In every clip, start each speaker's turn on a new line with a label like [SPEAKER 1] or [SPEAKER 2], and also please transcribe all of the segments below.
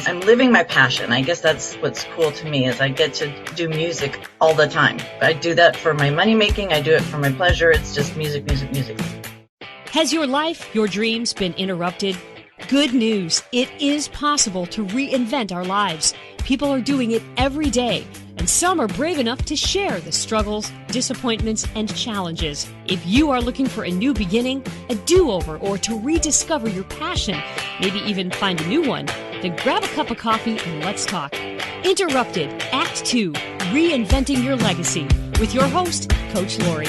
[SPEAKER 1] I'm living my passion. I guess that's what's cool to me is I get to do music all the time. I do that for my money making. I do it for my pleasure. It's just music, music, music.
[SPEAKER 2] Has your life, your dreams been interrupted? Good news. It is possible to reinvent our lives. People are doing it every day, and some are brave enough to share the struggles, disappointments, and challenges. If you are looking for a new beginning, a do-over, or to rediscover your passion, maybe even find a new one, then grab a cup of coffee and let's talk. Interrupted, Act 2, Reinventing Your Legacy, with your host, Coach Lori.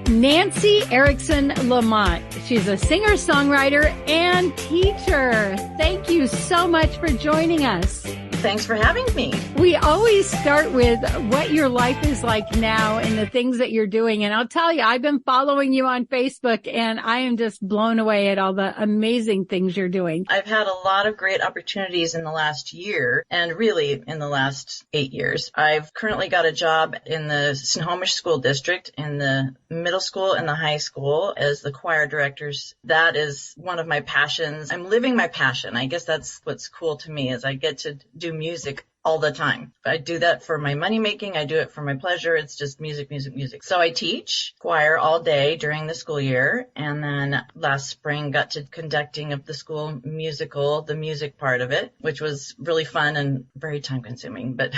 [SPEAKER 3] Nancy Erickson Lamont. She's a singer-songwriter and teacher. Thank you so much for joining us.
[SPEAKER 1] Thanks for having me.
[SPEAKER 3] We always start with what your life is like now and the things that you're doing. And I'll tell you, I've been following you on Facebook and I am just blown away at all the amazing things you're doing.
[SPEAKER 1] I've had a lot of great opportunities in the last year and really in the last 8 years. I've currently got a job in the Snohomish School District in the middle school and the high school as the choir directors. That is one of my passions. I'm living my passion. I guess that's what's cool to me is I get to do music all the time. I do that for my money making. I do it for my pleasure. It's just music, music, music. So I teach choir all day during the school year. And then last spring got to conducting of the school musical, the music part of it, which was really fun and very time consuming, but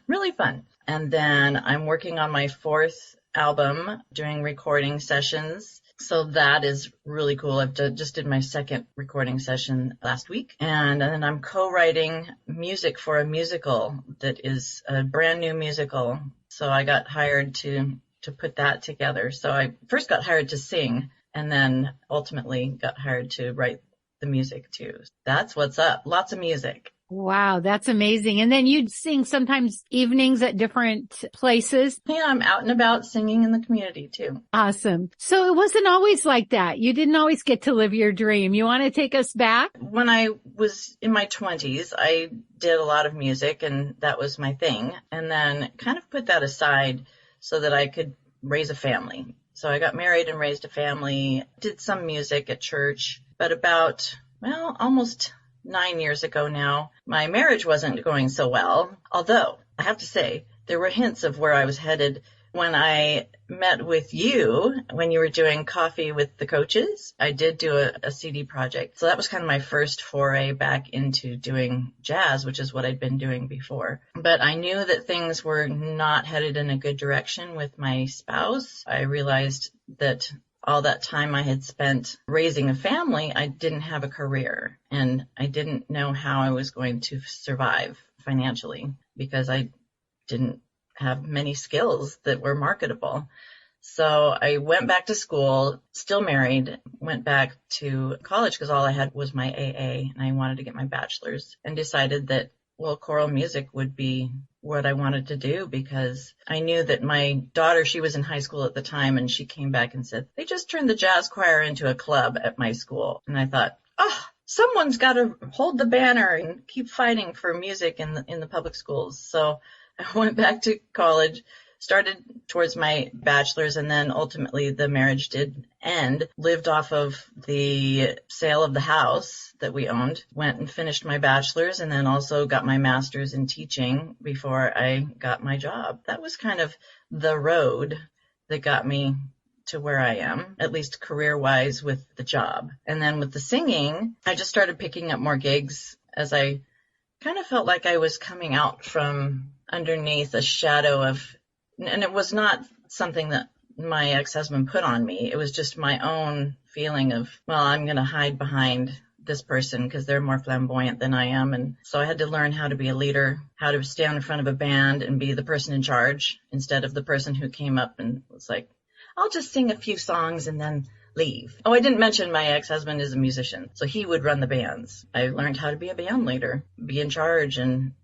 [SPEAKER 1] really fun. And then I'm working on my 4th album, doing recording sessions. So that is really cool. I've just did my 2nd recording session last week. And then I'm co-writing music for a musical that is a brand new musical. So I got hired to put that together. So I first got hired to sing and then ultimately got hired to write the music too. That's what's up. Lots of music.
[SPEAKER 3] Wow, that's amazing. And then you'd sing sometimes evenings at different places.
[SPEAKER 1] Yeah, I'm out and about singing in the community too.
[SPEAKER 3] Awesome. So it wasn't always like that. You didn't always get to live your dream. You want to take us back?
[SPEAKER 1] When I was in my 20s, I did a lot of music and that was my thing. And then kind of put that aside so that I could raise a family. So I got married and raised a family, did some music at church, but about, almost 9 years ago now, my marriage wasn't going so well. Although I have to say there were hints of where I was headed when I met with you when you were doing Coffee with the Coaches. I did do a CD project. So that was kind of my first foray back into doing jazz, which is what I'd been doing before. But I knew that things were not headed in a good direction with my spouse. I realized that all that time I had spent raising a family, I didn't have a career and I didn't know how I was going to survive financially because I didn't have many skills that were marketable. So I went back to school, still married, went back to college because all I had was my AA and I wanted to get my bachelor's and decided that, choral music would be what I wanted to do because I knew that my daughter, she was in high school at the time and she came back and said, they just turned the jazz choir into a club at my school. And I thought, someone's got to hold the banner and keep fighting for music in the public schools. So I went back to college, started towards my bachelor's, and then ultimately the marriage did end. Lived off of the sale of the house that we owned. Went and finished my bachelor's and then also got my master's in teaching before I got my job. That was kind of the road that got me to where I am, at least career-wise with the job. And then with the singing, I just started picking up more gigs as I kind of felt like I was coming out from underneath a shadow of, and it was not something that my ex-husband put on me. It was just my own feeling of, I'm going to hide behind this person because they're more flamboyant than I am. And so I had to learn how to be a leader, how to stand in front of a band and be the person in charge instead of the person who came up and was like, I'll just sing a few songs and then leave. I didn't mention my ex-husband is a musician, so he would run the bands. I learned how to be a band leader, be in charge and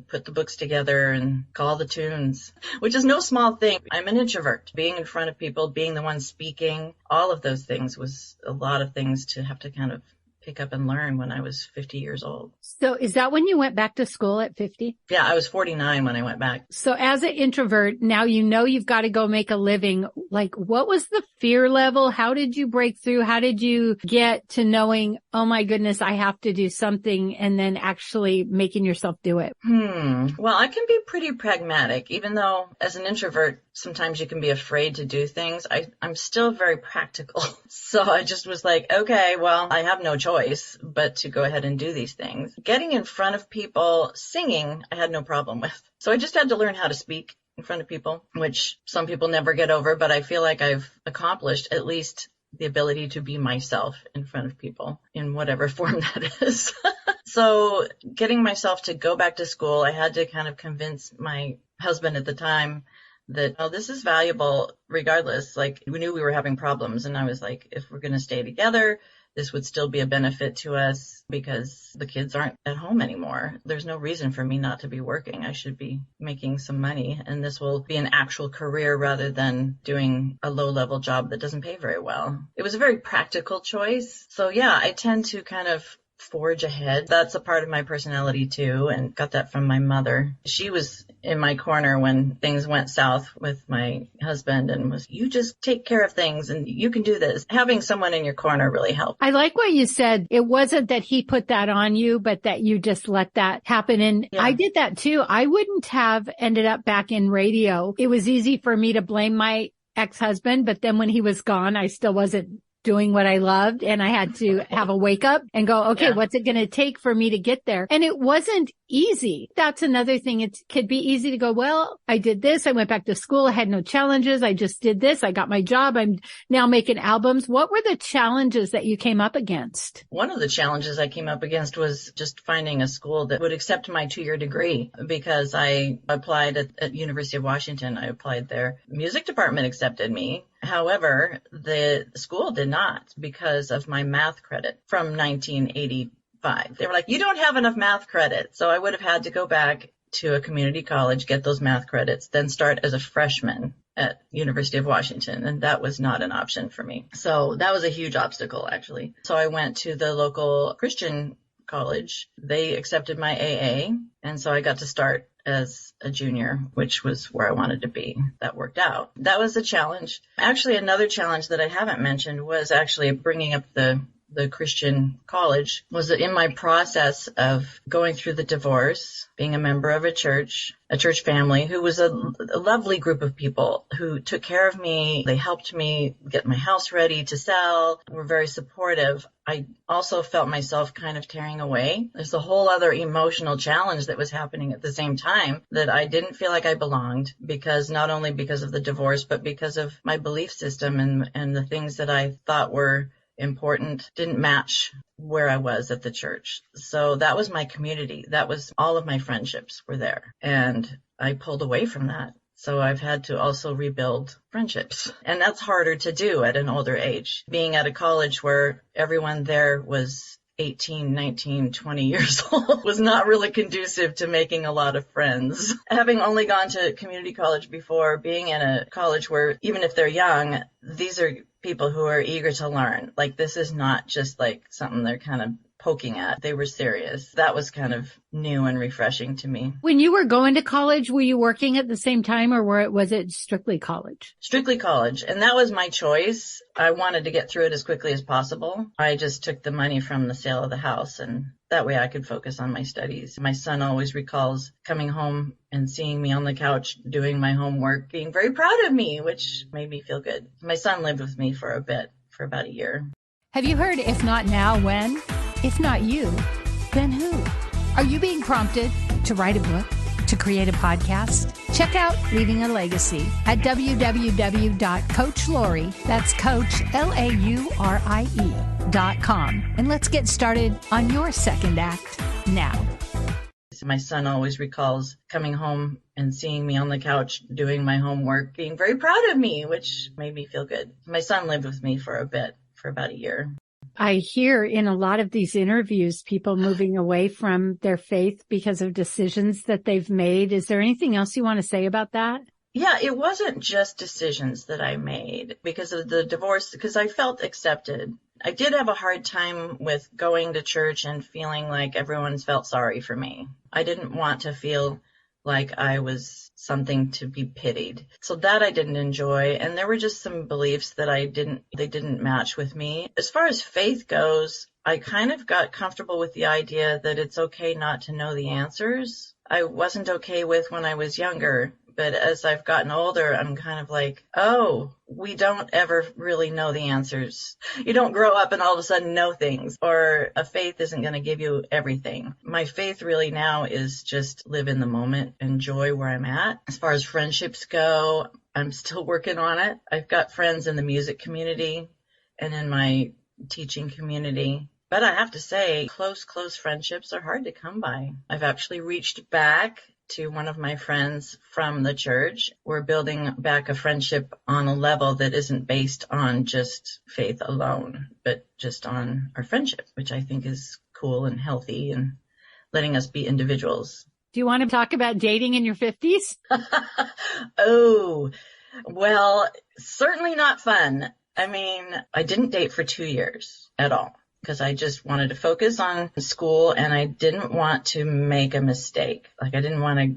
[SPEAKER 1] put the books together and call the tunes, which is no small thing. I'm an introvert. Being in front of people, being the one speaking, all of those things was a lot of things to have to kind of pick up and learn when I was 50 years old.
[SPEAKER 3] So is that when you went back to school at 50?
[SPEAKER 1] Yeah, I was 49 when I went back.
[SPEAKER 3] So as an introvert, now you know you've got to go make a living. Like, what was the fear level? How did you break through? How did you get to knowing, oh my goodness, I have to do something, and then actually making yourself do it?
[SPEAKER 1] Well, I can be pretty pragmatic, even though as an introvert, sometimes you can be afraid to do things. I'm still very practical. So I just was like, okay, well, I have no choice but to go ahead and do these things. Getting in front of people, singing, I had no problem with. So I just had to learn how to speak in front of people, which some people never get over, but I feel like I've accomplished at least the ability to be myself in front of people in whatever form that is. So getting myself to go back to school, I had to kind of convince my husband at the time that, oh, this is valuable regardless. Like, we knew we were having problems, and I was like, if we're going to stay together, this would still be a benefit to us because the kids aren't at home anymore. There's no reason for me not to be working. I should be making some money, and this will be an actual career rather than doing a low-level job that doesn't pay very well. It was a very practical choice. So yeah, I tend to kind of forge ahead. That's a part of my personality too, and got that from my mother. She was in my corner when things went south with my husband and was, you just take care of things and you can do this. Having someone in your corner really helped.
[SPEAKER 3] I like what you said. It wasn't that he put that on you, but that you just let that happen. And yeah. I did that too. I wouldn't have ended up back in radio. It was easy for me to blame my ex-husband, but then when he was gone, I still wasn't doing what I loved, and I had to have a wake up and go, okay, what's it going to take for me to get there? And it wasn't easy. That's another thing. It could be easy to go, well, I did this. I went back to school. I had no challenges. I just did this. I got my job. I'm now making albums. What were the challenges that you came up against?
[SPEAKER 1] One of the challenges I came up against was just finding a school that would accept my 2-year degree, because I applied at University of Washington. I applied there. Music department accepted me. However, the school did not, because of my math credit from 1985. They were like, you don't have enough math credit. So I would have had to go back to a community college, get those math credits, then start as a freshman at University of Washington. And that was not an option for me. So that was a huge obstacle, actually. So I went to the local Christian college. They accepted my AA. And so I got to start as a junior, which was where I wanted to be. That worked out. That was a challenge. Actually, another challenge that I haven't mentioned was actually bringing up the Christian college, was that in my process of going through the divorce, being a member of a church family who was a lovely group of people who took care of me. They helped me get my house ready to sell, were very supportive. I also felt myself kind of tearing away. There's a whole other emotional challenge that was happening at the same time, that I didn't feel like I belonged, because not only because of the divorce, but because of my belief system and the things that I thought were important didn't match where I was at the church. So that was my community. That was all of my friendships were there. And I pulled away from that. So I've had to also rebuild friendships. And that's harder to do at an older age. Being at a college where everyone there was 18, 19, 20 years old was not really conducive to making a lot of friends. Having only gone to community college before, being in a college where even if they're young, these are people who are eager to learn. Like, this is not just like something they're kind of poking at. They were serious. That was kind of new and refreshing to me.
[SPEAKER 3] When you were going to college, were you working at the same time, or was it strictly college?
[SPEAKER 1] Strictly college. And that was my choice. I wanted to get through it as quickly as possible. I just took the money from the sale of the house, and that way I could focus on my studies. My son always recalls coming home and seeing me on the couch doing my homework, being very proud of me, which made me feel good. My son lived with me for a bit, for about a year.
[SPEAKER 3] Have you heard, if not now, when? If not you, then who? Are you being prompted to write a book, to create a podcast? Check out Leaving a Legacy at www.coachlaurie, that's Coach, LAURIE.com. And let's get started on your second act now.
[SPEAKER 1] My son always recalls coming home and seeing me on the couch doing my homework, being very proud of me, which made me feel good. My son lived with me for a bit, for about a year.
[SPEAKER 3] I hear in a lot of these interviews, people moving away from their faith because of decisions that they've made. Is there anything else you want to say about that?
[SPEAKER 1] Yeah, it wasn't just decisions that I made because of the divorce, because I felt accepted I did have a hard time with going to church and feeling like everyone's felt sorry for me. I didn't want to feel like I was something to be pitied. So that I didn't enjoy. And there were just some beliefs that they didn't match with me. As far as faith goes, I kind of got comfortable with the idea that it's okay not to know the answers. I wasn't okay with when I was younger, but as I've gotten older, I'm kind of like, oh, we don't ever really know the answers. You don't grow up and all of a sudden know things, or a faith isn't going to give you everything. My faith really now is just live in the moment, enjoy where I'm at. As far as friendships go, I'm still working on it. I've got friends in the music community and in my teaching community. But I have to say, close friendships are hard to come by. I've actually reached back to one of my friends from the church. We're building back a friendship on a level that isn't based on just faith alone, but just on our friendship, which I think is cool and healthy and letting us be individuals.
[SPEAKER 3] Do you want to talk about dating in your 50s?
[SPEAKER 1] Oh, well, certainly not fun. I mean, I didn't date for 2 years at all, because I just wanted to focus on school and I didn't want to make a mistake. Like, I didn't want to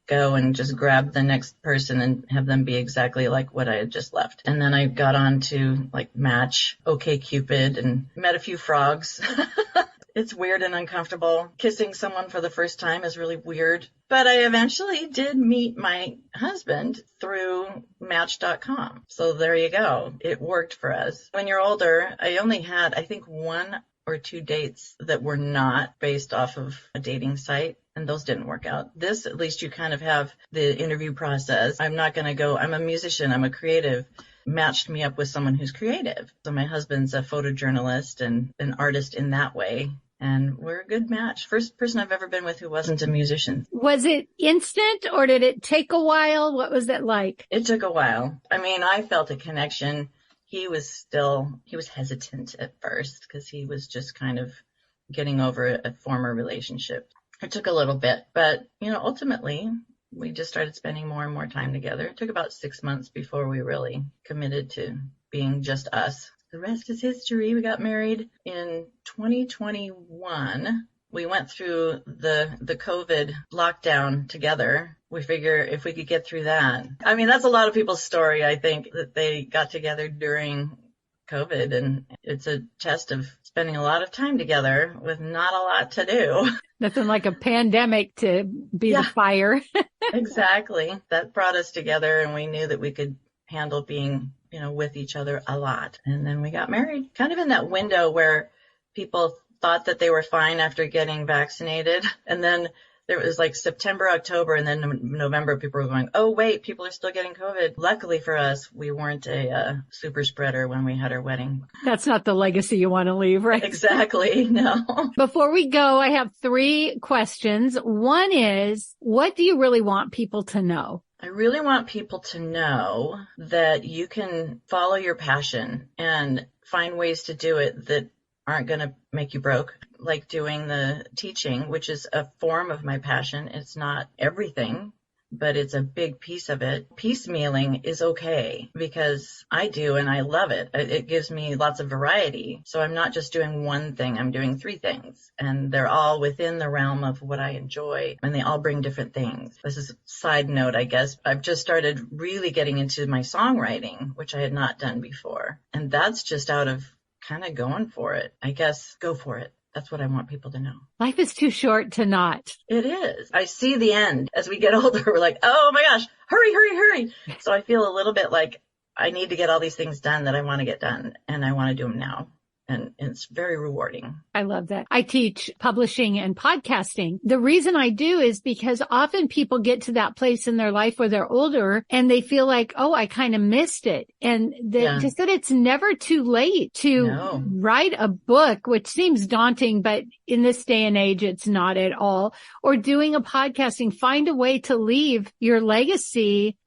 [SPEAKER 1] go and just grab the next person and have them be exactly like what I had just left. And then I got on to like Match, OkCupid, and met a few frogs. It's weird and uncomfortable. Kissing someone for the first time is really weird. But I eventually did meet my husband through Match.com. So there you go. It worked for us. When you're older, I only had, I think, 1 or 2 dates that were not based off of a dating site. And those didn't work out. This, at least you kind of have the interview process. I'm not going to go, I'm a musician, I'm a creative. Matched me up with someone who's creative. So my husband's a photojournalist and an artist in that way. And we're a good match. First person I've ever been with who wasn't a musician.
[SPEAKER 3] Was it instant or did it take a while? What was that like?
[SPEAKER 1] It took a while. I mean, I felt a connection. He was hesitant at first because he was just kind of getting over a former relationship. It took a little bit, but, ultimately we just started spending more and more time together. It took about 6 months before we really committed to being just us. The rest is history. We got married in 2021. We went through the COVID lockdown together. We figure if we could get through that. I mean, that's a lot of people's story, I think, that they got together during COVID. And it's a test of spending a lot of time together with not a lot to do.
[SPEAKER 3] Nothing like a pandemic to be the fire.
[SPEAKER 1] Exactly. That brought us together, and we knew that we could handle being with each other a lot. And then we got married, kind of in that window where people thought that they were fine after getting vaccinated. And then there was like September, October, and then November, people were going, oh, wait, people are still getting COVID. Luckily for us, we weren't a super spreader when we had our wedding.
[SPEAKER 3] That's not the legacy you want to leave, right?
[SPEAKER 1] Exactly. No.
[SPEAKER 3] Before we go, I have 3 questions. One is, what do you really want people to know?
[SPEAKER 1] I really want people to know that you can follow your passion and find ways to do it that aren't going to make you broke, like doing the teaching, which is a form of my passion. It's not everything, but it's a big piece of it. Piecemealing is okay because I do and I love it. It gives me lots of variety. So I'm not just doing one thing, I'm doing 3 things. And they're all within the realm of what I enjoy, and they all bring different things. This is a side note, I guess. I've just started really getting into my songwriting, which I had not done before. And that's just out of kind of going for it. I guess go for it. That's what I want people to know.
[SPEAKER 3] Life is too short to not.
[SPEAKER 1] It is. I see the end. As we get older, we're like, oh my gosh, hurry, hurry, hurry. So I feel a little bit like I need to get all these things done that I want to get done, and I want to do them now. And it's very rewarding.
[SPEAKER 3] I love that. I teach publishing and podcasting. The reason I do is because often people get to that place in their life where they're older and they feel like, oh, I kind of missed it. And just that it's never too late to write a book, which seems daunting, but in this day and age, it's not at all. Or doing a podcasting, find a way to leave your legacy,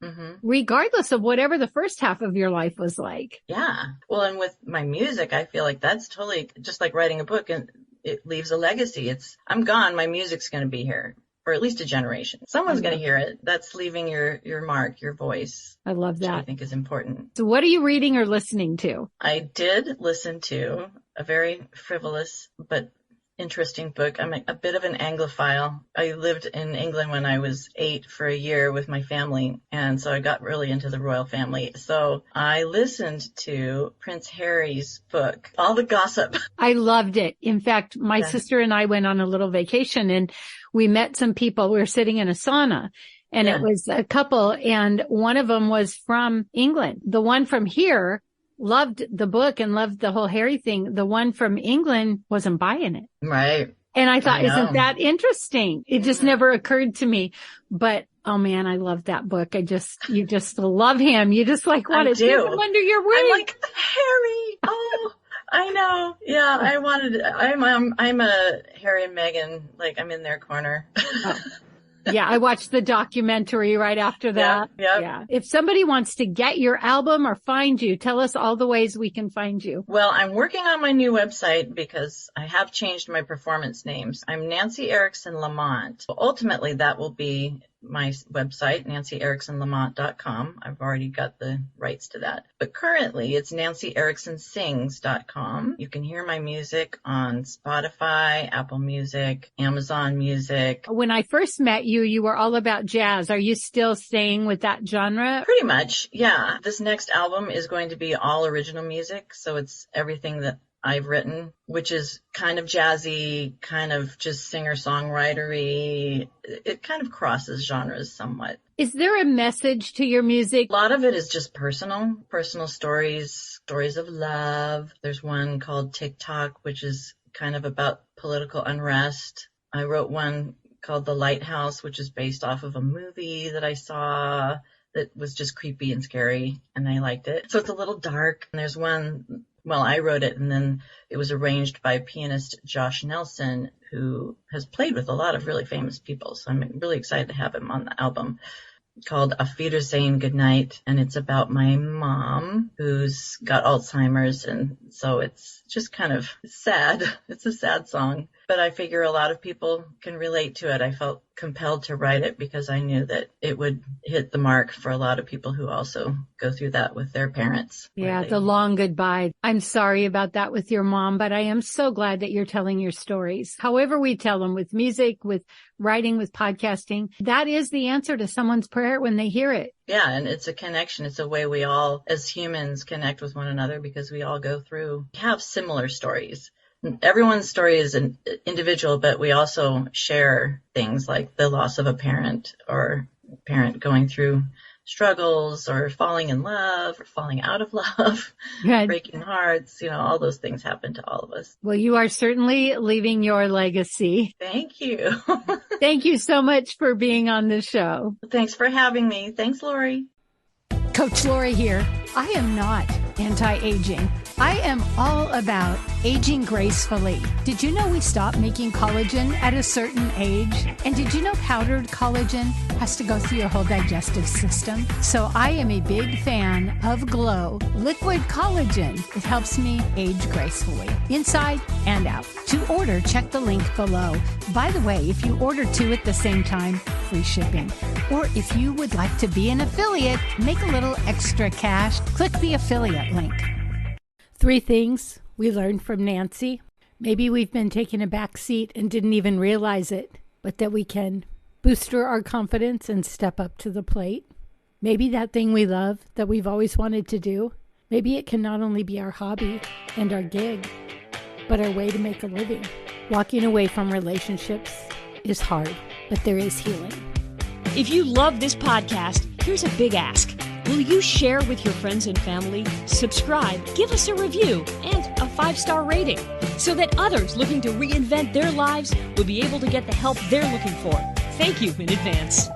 [SPEAKER 3] regardless of whatever the first half of your life was like.
[SPEAKER 1] Yeah. Well, and with my music, I feel like that's totally just like writing a book, and it leaves a legacy. I'm gone. My music's going to be here for at least a generation. Someone's going to hear it. That's leaving your mark, your voice.
[SPEAKER 3] I love that.
[SPEAKER 1] Which I think is important.
[SPEAKER 3] So what are you reading or listening to?
[SPEAKER 1] I did listen to a very frivolous but interesting book. I'm a bit of an Anglophile. I lived in England when I was 8 for a year with my family, and so I got really into the royal family. So I listened to Prince Harry's book, all the gossip.
[SPEAKER 3] I loved it. In fact, my sister and I went on a little vacation and we met some people. We were sitting in a sauna. And it was a couple, and one of them was from England. The one from here loved the book and loved the whole Harry thing. The one from England wasn't buying it.
[SPEAKER 1] Right.
[SPEAKER 3] And I thought, isn't that interesting? It just never occurred to me. But, oh man, I love that book. you just love him. You just like want to take him under your wing.
[SPEAKER 1] I'm like, Harry. Oh, I know. Yeah, I'm a Harry and Meghan, like I'm in their corner.
[SPEAKER 3] Oh. Yeah, I watched the documentary right after that. Yeah. If somebody wants to get your album or find you, tell us all the ways we can find you.
[SPEAKER 1] Well, I'm working on my new website because I have changed my performance names. I'm Nancy Erickson Lamont. Ultimately, that will be my website, nancyericksonlamont.com. I've already got the rights to that. But currently, it's nancyericksonsings.com. You can hear my music on Spotify, Apple Music, Amazon Music.
[SPEAKER 3] When I first met you, you were all about jazz. Are you still staying with that genre?
[SPEAKER 1] Pretty much, yeah. This next album is going to be all original music, so it's everything that I've written, which is kind of jazzy, kind of just singer-songwritery. It kind of crosses genres somewhat.
[SPEAKER 3] Is there a message to your music?
[SPEAKER 1] A lot of it is just personal stories of love. There's one called TikTok, which is kind of about political unrest. I wrote one called The Lighthouse, which is based off of a movie that I saw that was just creepy and scary, and I liked it. So it's a little dark. And there's one, well, I wrote it, and then it was arranged by pianist Josh Nelson, who has played with a lot of really famous people. So I'm really excited to have him on the album, called Auf Wiedersehen, Good Night. And it's about my mom who's got Alzheimer's. And so it's just kind of sad. It's a sad song, but I figure a lot of people can relate to it. I felt compelled to write it because I knew that it would hit the mark for a lot of people who also go through that with their parents.
[SPEAKER 3] Yeah, the long goodbye. I'm sorry about that with your mom, but I am so glad that you're telling your stories. However we tell them, with music, with writing, with podcasting, that is the answer to someone's prayer when they hear it.
[SPEAKER 1] Yeah, and it's a connection. It's a way we all, as humans, connect with one another because we all have similar stories. Everyone's story is an individual, but we also share things like the loss of a parent, or a parent going through struggles, or falling in love, or falling out of love, breaking hearts. All those things happen to all of us.
[SPEAKER 3] Well, you are certainly leaving your legacy.
[SPEAKER 1] Thank you.
[SPEAKER 3] Thank you so much for being on the show.
[SPEAKER 1] Thanks for having me. Thanks, Lori.
[SPEAKER 3] Coach Lori here. I am not anti-aging. I am all about aging gracefully. Did you know we stop making collagen at a certain age? And did you know powdered collagen has to go through your whole digestive system? So I am a big fan of Glow Liquid Collagen. It helps me age gracefully, inside and out. To order, check the link below. By the way, if you order 2 at the same time, free shipping. Or if you would like to be an affiliate, make a little extra cash, click the affiliate link. 3 things we learned from Nancy. Maybe we've been taking a back seat and didn't even realize it, but that we can booster our confidence and step up to the plate. Maybe that thing we love that we've always wanted to do, maybe it can not only be our hobby and our gig, but our way to make a living. Walking away from relationships is hard, but there is healing.
[SPEAKER 2] If you love this podcast, here's a big ask. Will you share with your friends and family, subscribe, give us a review, and a 5-star rating so that others looking to reinvent their lives will be able to get the help they're looking for? Thank you in advance.